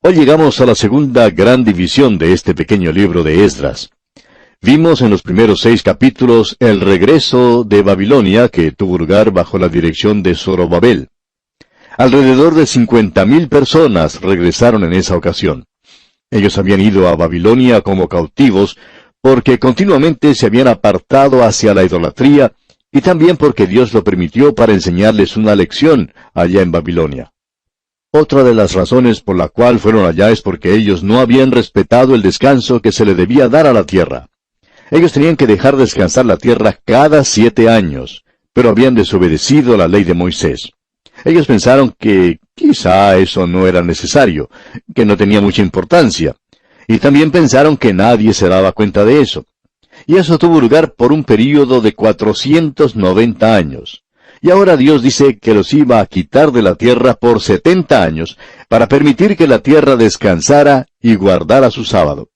Hoy llegamos a la segunda gran división de este pequeño libro de Esdras. Vimos en los primeros 6 capítulos el regreso de Babilonia que tuvo lugar bajo la dirección de Zorobabel. Alrededor de 50,000 personas regresaron en esa ocasión. Ellos habían ido a Babilonia como cautivos porque continuamente se habían apartado hacia la idolatría y también porque Dios lo permitió para enseñarles una lección allá en Babilonia. Otra de las razones por la cual fueron allá es porque ellos no habían respetado el descanso que se le debía dar a la tierra. Ellos tenían que dejar descansar la tierra cada 7 años, pero habían desobedecido la ley de Moisés. Ellos pensaron que quizá eso no era necesario, que no tenía mucha importancia, y también pensaron que nadie se daba cuenta de eso. Y eso tuvo lugar por un período de 490 años. Y ahora Dios dice que los iba a quitar de la tierra por 70 años, para permitir que la tierra descansara y guardara su sábado.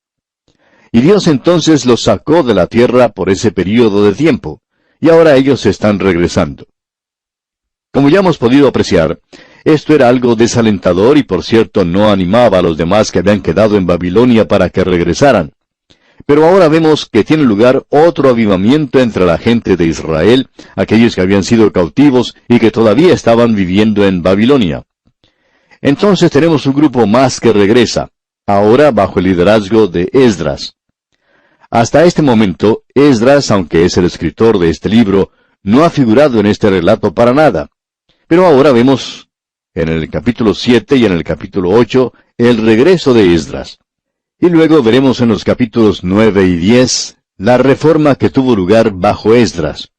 Y Dios entonces los sacó de la tierra por ese período de tiempo, y ahora ellos están regresando. Como ya hemos podido apreciar, esto era algo desalentador y por cierto no animaba a los demás que habían quedado en Babilonia para que regresaran. Pero ahora vemos que tiene lugar otro avivamiento entre la gente de Israel, aquellos que habían sido cautivos y que todavía estaban viviendo en Babilonia. Entonces tenemos un grupo más que regresa, ahora bajo el liderazgo de Esdras. Hasta este momento, Esdras, aunque es el escritor de este libro, no ha figurado en este relato para nada. Pero ahora vemos en el capítulo 7 y en el capítulo 8 el regreso de Esdras. Y luego veremos en los capítulos 9 y 10 la reforma que tuvo lugar bajo Esdras.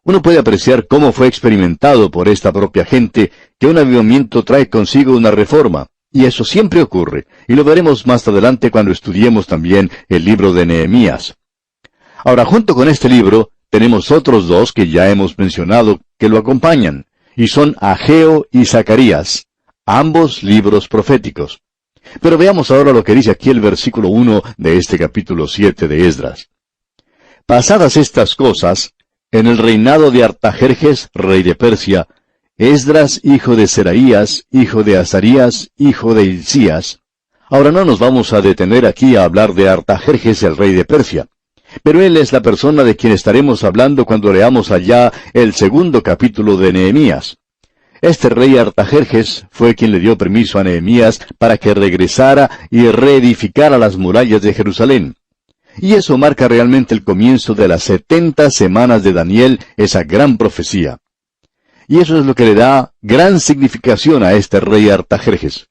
Uno puede apreciar cómo fue experimentado por esta propia gente que un avivamiento trae consigo una reforma. Y eso siempre ocurre, y lo veremos más adelante cuando estudiemos también el libro de Nehemías. Ahora, junto con este libro, tenemos otros 2 que ya hemos mencionado que lo acompañan, y son Ageo y Zacarías, ambos libros proféticos. Pero veamos ahora lo que dice aquí el versículo 1 de este capítulo 7 de Esdras. Pasadas estas cosas, en el reinado de Artajerjes, rey de Persia, Esdras, hijo de Seraías, hijo de Azarías, hijo de Hilcías. Ahora no nos vamos a detener aquí a hablar de Artajerjes, el rey de Persia, pero él es la persona de quien estaremos hablando cuando leamos allá el 2º capítulo de Nehemías. Este rey Artajerjes fue quien le dio permiso a Nehemías para que regresara y reedificara las murallas de Jerusalén. Y eso marca realmente el comienzo de las 70 semanas de Daniel, esa gran profecía. Y eso es lo que le da gran significación a este rey Artajerjes.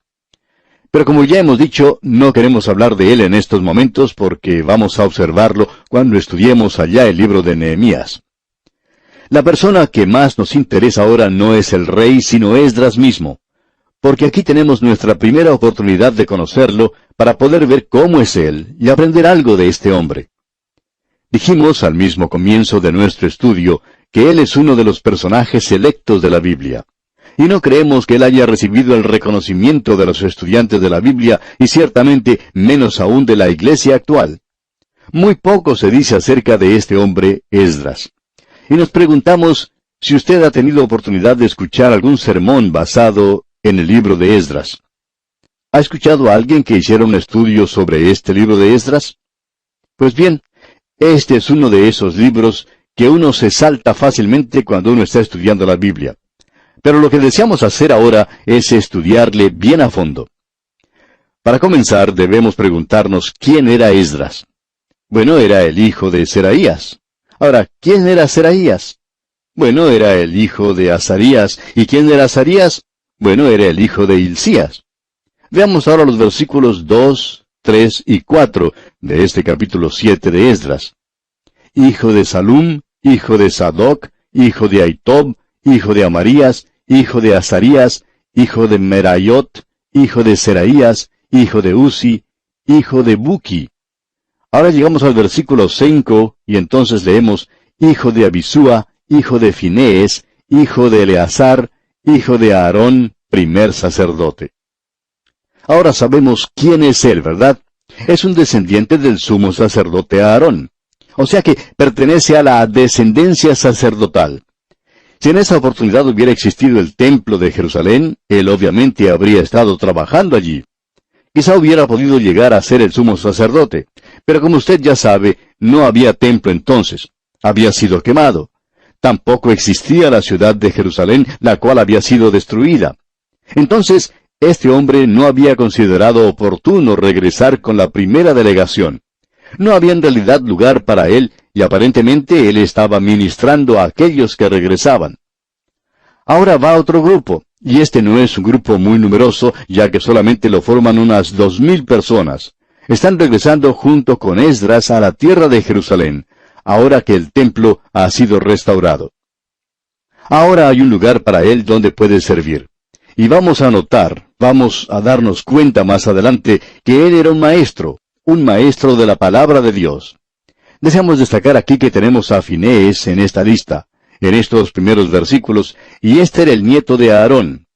Pero como ya hemos dicho, no queremos hablar de él en estos momentos porque vamos a observarlo cuando estudiemos allá el libro de Nehemías. La persona que más nos interesa ahora no es el rey, sino Esdras mismo, porque aquí tenemos nuestra primera oportunidad de conocerlo para poder ver cómo es él y aprender algo de este hombre. Dijimos al mismo comienzo de nuestro estudio que él es uno de los personajes selectos de la Biblia. Y no creemos que él haya recibido el reconocimiento de los estudiantes de la Biblia y ciertamente menos aún de la iglesia actual. Muy poco se dice acerca de este hombre, Esdras. Y nos preguntamos si usted ha tenido oportunidad de escuchar algún sermón basado en el libro de Esdras. ¿Ha escuchado a alguien que hiciera un estudio sobre este libro de Esdras? Pues bien, este es uno de esos libros que uno se salta fácilmente cuando uno está estudiando la Biblia. Pero lo que deseamos hacer ahora es estudiarle bien a fondo. Para comenzar, debemos preguntarnos quién era Esdras. Bueno, era el hijo de Seraías. Ahora, ¿quién era Seraías? Bueno, era el hijo de Azarías. ¿Y quién era Azarías? Bueno, era el hijo de Hilcías. Veamos ahora los versículos 2, 3 y 4 de este capítulo 7 de Esdras. Hijo de Salum, hijo de Sadoc, hijo de Ahitob, hijo de Amarías, hijo de Azarías, hijo de Merayot, hijo de Seraías, hijo de Uzi, hijo de Buki. Ahora llegamos al versículo 5, y entonces leemos, hijo de Abisúa, hijo de Finees, hijo de Eleazar, hijo de Aarón, primer sacerdote. Ahora sabemos quién es él, ¿verdad? Es un descendiente del sumo sacerdote Aarón. O sea que pertenece a la descendencia sacerdotal. Si en esa oportunidad hubiera existido el templo de Jerusalén, él obviamente habría estado trabajando allí. Quizá hubiera podido llegar a ser el sumo sacerdote, pero como usted ya sabe, no había templo entonces. Había sido quemado. Tampoco existía la ciudad de Jerusalén, la cual había sido destruida. Entonces, este hombre no había considerado oportuno regresar con la primera delegación. No había en realidad lugar para él, y aparentemente él estaba ministrando a aquellos que regresaban. Ahora va otro grupo, y este no es un grupo muy numeroso, ya que solamente lo forman unas 2000 personas. Están regresando junto con Esdras a la tierra de Jerusalén, ahora que el templo ha sido restaurado. Ahora hay un lugar para él donde puede servir. Y vamos a notar, vamos a darnos cuenta más adelante, que él era un maestro de la palabra de Dios. Deseamos destacar aquí que tenemos a Finees en esta lista, en estos primeros versículos, y este era el nieto de Aarón.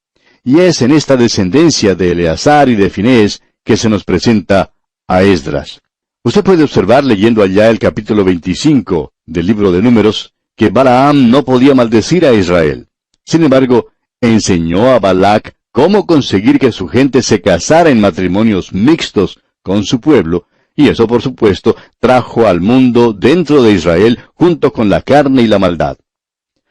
Y es en esta descendencia de Eleazar y de Finees que se nos presenta a Esdras. Usted puede observar leyendo allá el capítulo 25 del libro de Números, que Balaam no podía maldecir a Israel. Sin embargo, enseñó a Balac cómo conseguir que su gente se casara en matrimonios mixtos con su pueblo, y eso, por supuesto, trajo al mundo dentro de Israel junto con la carne y la maldad.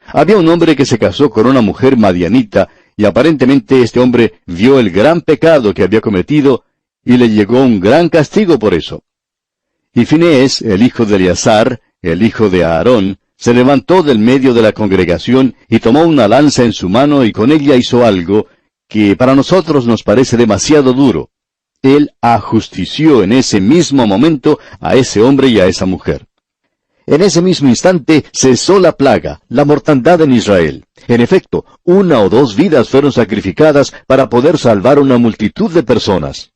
Había un hombre que se casó con una mujer madianita, y aparentemente este hombre vio el gran pecado que había cometido, y le llegó un gran castigo por eso. Y Finees, el hijo de Eleazar, el hijo de Aarón, se levantó del medio de la congregación y tomó una lanza en su mano y con ella hizo algo que para nosotros nos parece demasiado duro. Él ajustició en ese mismo momento a ese hombre y a esa mujer. En ese mismo instante cesó la plaga, la mortandad en Israel. En efecto, 1 o 2 vidas fueron sacrificadas para poder salvar una multitud de personas.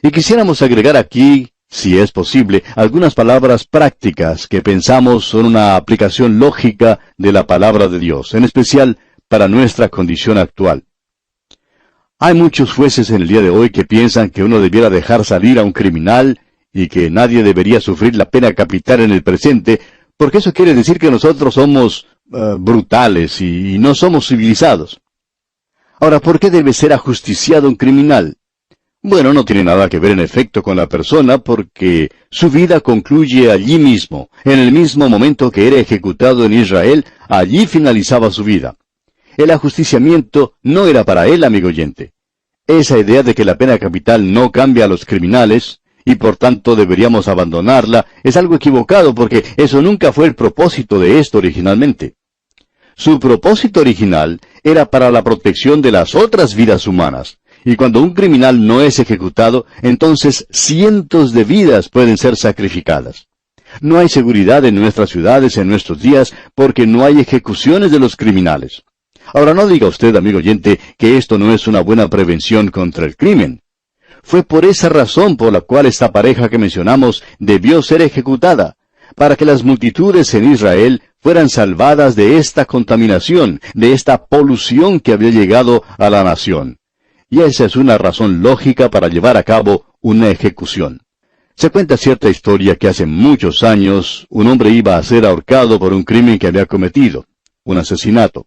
Y quisiéramos agregar aquí, si es posible, algunas palabras prácticas que pensamos son una aplicación lógica de la palabra de Dios, en especial para nuestra condición actual. Hay muchos jueces en el día de hoy que piensan que uno debiera dejar salir a un criminal y que nadie debería sufrir la pena capital en el presente, porque eso quiere decir que nosotros somos brutales y no somos civilizados. Ahora, ¿por qué debe ser ajusticiado un criminal? Bueno, no tiene nada que ver en efecto con la persona porque su vida concluye allí mismo, en el mismo momento que era ejecutado en Israel, allí finalizaba su vida. El ajusticiamiento no era para él, amigo oyente. Esa idea de que la pena capital no cambia a los criminales, y por tanto deberíamos abandonarla, es algo equivocado porque eso nunca fue el propósito de esto originalmente. Su propósito original era para la protección de las otras vidas humanas. Y cuando un criminal no es ejecutado, entonces cientos de vidas pueden ser sacrificadas. No hay seguridad en nuestras ciudades en nuestros días porque no hay ejecuciones de los criminales. Ahora no diga usted, amigo oyente, que esto no es una buena prevención contra el crimen. Fue por esa razón por la cual esta pareja que mencionamos debió ser ejecutada, para que las multitudes en Israel fueran salvadas de esta contaminación, de esta polución que había llegado a la nación. Y esa es una razón lógica para llevar a cabo una ejecución. Se cuenta cierta historia que hace muchos años un hombre iba a ser ahorcado por un crimen que había cometido, un asesinato.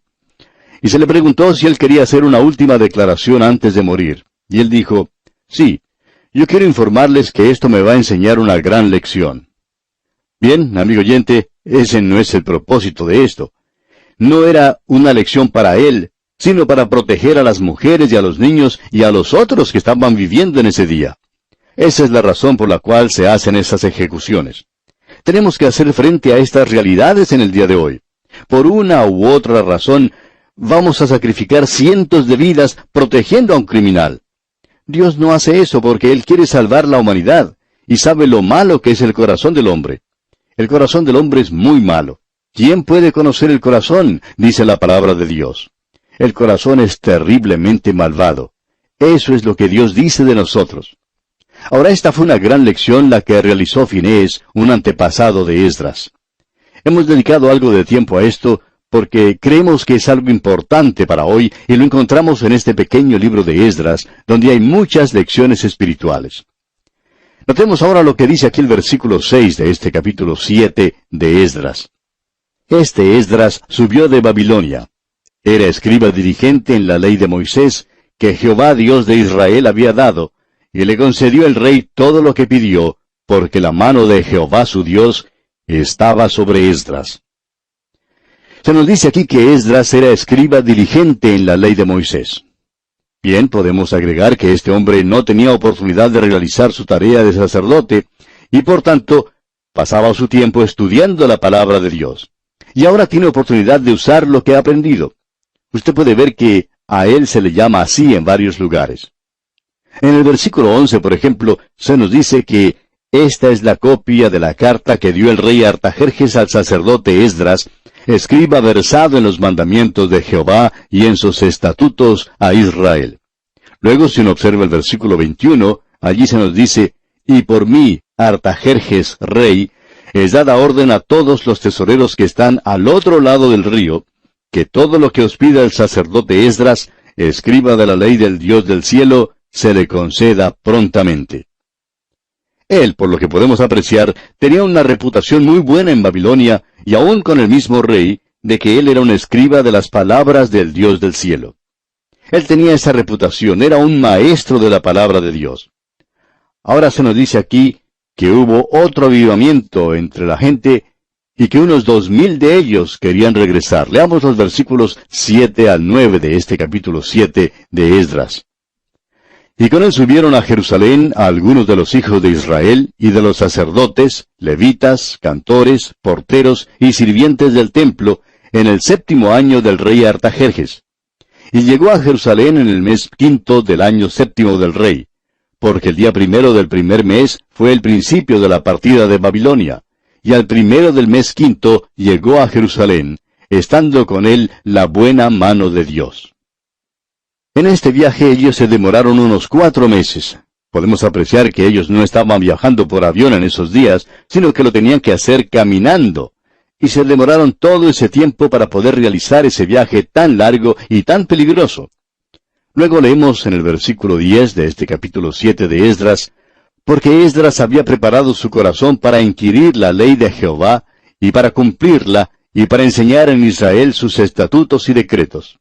Y se le preguntó si él quería hacer una última declaración antes de morir. Y él dijo, sí, yo quiero informarles que esto me va a enseñar una gran lección. Bien, amigo oyente, ese no es el propósito de esto. No era una lección para él, sino para proteger a las mujeres y a los niños y a los otros que estaban viviendo en ese día. Esa es la razón por la cual se hacen esas ejecuciones. Tenemos que hacer frente a estas realidades en el día de hoy. Por una u otra razón, vamos a sacrificar cientos de vidas protegiendo a un criminal. Dios no hace eso porque Él quiere salvar la humanidad y sabe lo malo que es el corazón del hombre. El corazón del hombre es muy malo. ¿Quién puede conocer el corazón?, dice la palabra de Dios. El corazón es terriblemente malvado. Eso es lo que Dios dice de nosotros. Ahora esta fue una gran lección la que realizó Finees, un antepasado de Esdras. Hemos dedicado algo de tiempo a esto porque creemos que es algo importante para hoy y lo encontramos en este pequeño libro de Esdras, donde hay muchas lecciones espirituales. Notemos ahora lo que dice aquí el versículo 6 de este capítulo 7 de Esdras. Este Esdras subió de Babilonia. Era escriba dirigente en la ley de Moisés, que Jehová Dios de Israel había dado, y le concedió el rey todo lo que pidió, porque la mano de Jehová su Dios estaba sobre Esdras. Se nos dice aquí que Esdras era escriba diligente en la ley de Moisés. Bien, podemos agregar que este hombre no tenía oportunidad de realizar su tarea de sacerdote, y por tanto, pasaba su tiempo estudiando la palabra de Dios. Y ahora tiene oportunidad de usar lo que ha aprendido. Usted puede ver que a él se le llama así en varios lugares. En el versículo 11, por ejemplo, se nos dice que esta es la copia de la carta que dio el rey Artajerjes al sacerdote Esdras, escriba versado en los mandamientos de Jehová y en sus estatutos a Israel. Luego, si uno observa el versículo 21, allí se nos dice, y por mí, Artajerjes, rey, es dada orden a todos los tesoreros que están al otro lado del río, que todo lo que os pida el sacerdote Esdras, escriba de la ley del Dios del cielo, se le conceda prontamente. Él, por lo que podemos apreciar, tenía una reputación muy buena en Babilonia, y aún con el mismo rey, de que él era un escriba de las palabras del Dios del cielo. Él tenía esa reputación, era un maestro de la palabra de Dios. Ahora se nos dice aquí que hubo otro avivamiento entre la gente, y que unos 2000 de ellos querían regresar. Leamos los versículos 7 al 9 de este capítulo 7 de Esdras. Y con él subieron a Jerusalén a algunos de los hijos de Israel, y de los sacerdotes, levitas, cantores, porteros y sirvientes del templo, en el 7º año del rey Artajerjes. Y llegó a Jerusalén en el mes 5 del año 7 del rey, porque el día 1 del primer mes fue el principio de la partida de Babilonia, y al 1 del mes 5 llegó a Jerusalén, estando con él la buena mano de Dios. En este viaje ellos se demoraron unos 4 meses. Podemos apreciar que ellos no estaban viajando por avión en esos días, sino que lo tenían que hacer caminando. Y se demoraron todo ese tiempo para poder realizar ese viaje tan largo y tan peligroso. Luego leemos en el versículo 10 de este capítulo 7 de Esdras, porque Esdras había preparado su corazón para inquirir la ley de Jehová, y para cumplirla, y para enseñar en Israel sus estatutos y decretos.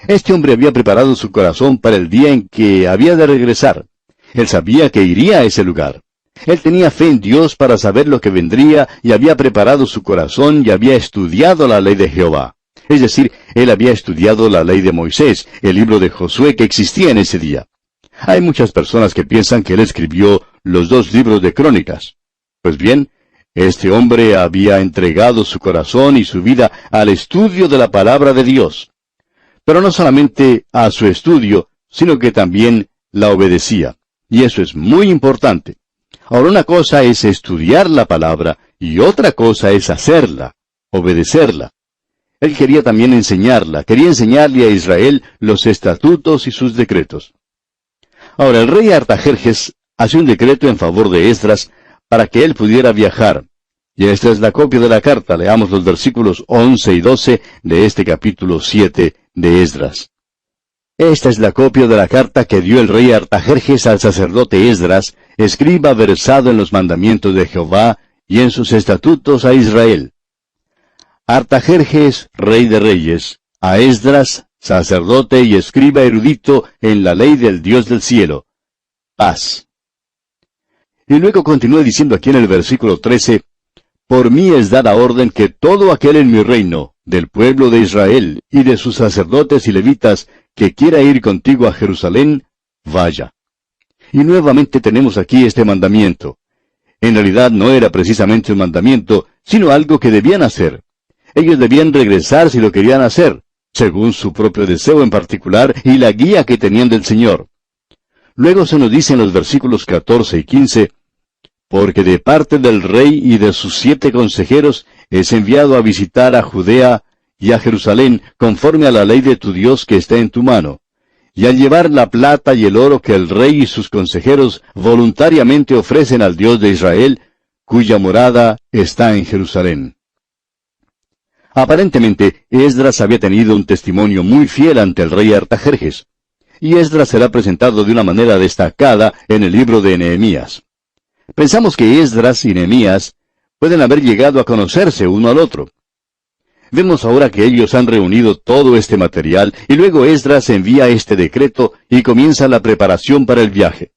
Este hombre había preparado su corazón para el día en que había de regresar. Él sabía que iría a ese lugar. Él tenía fe en Dios para saber lo que vendría, y había preparado su corazón y había estudiado la ley de Jehová. Es decir, él había estudiado la ley de Moisés, el libro de Josué que existía en ese día. Hay muchas personas que piensan que él escribió los 2 libros de Crónicas. Pues bien, este hombre había entregado su corazón y su vida al estudio de la palabra de Dios. Pero no solamente a su estudio, sino que también la obedecía. Y eso es muy importante. Ahora, una cosa es estudiar la palabra y otra cosa es hacerla, obedecerla. Él quería también enseñarla, quería enseñarle a Israel los estatutos y sus decretos. Ahora, el rey Artajerjes hace un decreto en favor de Esdras para que él pudiera viajar. Y esta es la copia de la carta. Leamos los versículos 11 y 12 de este capítulo 7 de Esdras. Esta es la copia de la carta que dio el rey Artajerjes al sacerdote Esdras, escriba versado en los mandamientos de Jehová y en sus estatutos a Israel. Artajerjes, rey de reyes, a Esdras, sacerdote y escriba erudito en la ley del Dios del cielo. Paz. Y luego continúa diciendo aquí en el versículo 13, por mí es dada orden que todo aquel en mi reino, del pueblo de Israel y de sus sacerdotes y levitas, que quiera ir contigo a Jerusalén, vaya. Y nuevamente tenemos aquí este mandamiento. En realidad no era precisamente un mandamiento, sino algo que debían hacer. Ellos debían regresar si lo querían hacer, según su propio deseo en particular y la guía que tenían del Señor. Luego se nos dice en los versículos 14 y 15, porque de parte del rey y de sus 7 consejeros es enviado a visitar a Judea y a Jerusalén conforme a la ley de tu Dios que está en tu mano, y al llevar la plata y el oro que el rey y sus consejeros voluntariamente ofrecen al Dios de Israel, cuya morada está en Jerusalén. Aparentemente, Esdras había tenido un testimonio muy fiel ante el rey Artajerjes, y Esdras será presentado de una manera destacada en el libro de Nehemías. Pensamos que Esdras y Nehemías pueden haber llegado a conocerse uno al otro. Vemos ahora que ellos han reunido todo este material, y luego Esdras envía este decreto y comienza la preparación para el viaje.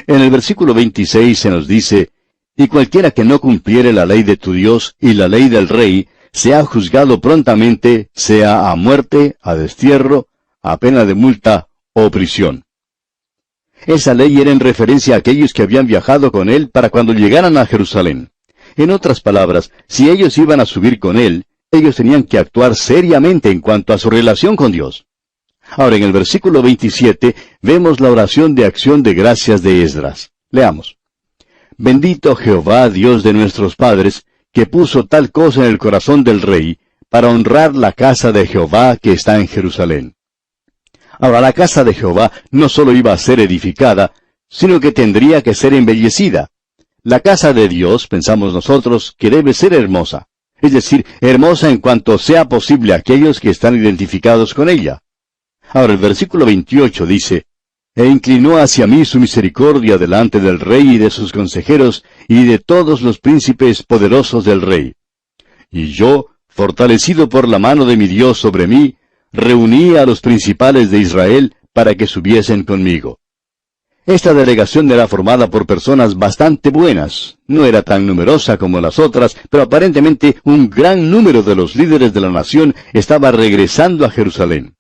En el versículo 26 se nos dice, «Y cualquiera que no cumpliere la ley de tu Dios y la ley del rey, sea juzgado prontamente, sea a muerte, a destierro, a pena de multa o prisión». Esa ley era en referencia a aquellos que habían viajado con él para cuando llegaran a Jerusalén. En otras palabras, si ellos iban a subir con él, ellos tenían que actuar seriamente en cuanto a su relación con Dios. Ahora, en el versículo 27, vemos la oración de acción de gracias de Esdras. Leamos. «Bendito Jehová, Dios de nuestros padres, que puso tal cosa en el corazón del rey, para honrar la casa de Jehová que está en Jerusalén». Ahora, la casa de Jehová no solo iba a ser edificada, sino que tendría que ser embellecida. La casa de Dios, pensamos nosotros, que debe ser hermosa. Es decir, hermosa en cuanto sea posible a aquellos que están identificados con ella. Ahora, el versículo 28 dice, «E inclinó hacia mí su misericordia delante del rey y de sus consejeros, y de todos los príncipes poderosos del rey. Y yo, fortalecido por la mano de mi Dios sobre mí, reuní a los principales de Israel para que subiesen conmigo». Esta delegación era formada por personas bastante buenas. No era tan numerosa como las otras, pero aparentemente un gran número de los líderes de la nación estaba regresando a Jerusalén.